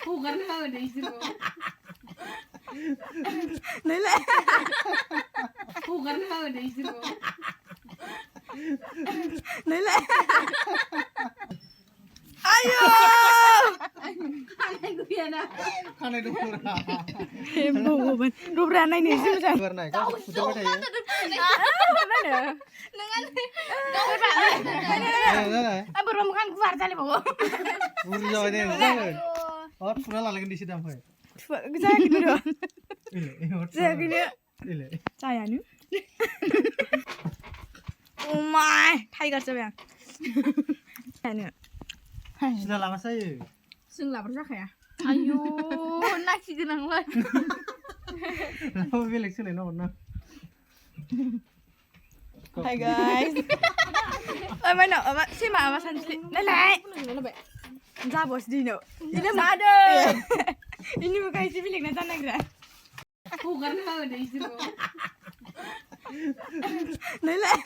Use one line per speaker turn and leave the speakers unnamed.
Hugana ada isimu.
Nila.
Hugana ada isimu.
Nila. Ayo.
Aneh gue ya nak.
खाने दो पूरा
Heboh, Rubra naik nih sih macam.
करना है क्या उधर बैठे हैं
Mana?
Apa rombongan keluar tadi bawa?
पूरा जाओ दे और पूरा ला लेकिन दिसी दाम है
Saya gini doang.
इले और
Saya gini.
इले
Saya nih. Oh my, tiger coba. Ini.
sudah lama saya
Sung lapar ya.
Ayo, nasi genang lah.
lama bilik sini no no
Hai guys. Mana? Si mama santri. Lelai. Za bos dino. Ini ada. Ini bukan isi bilik na tanah gerak.
Hugana ada isimu.
Lelai.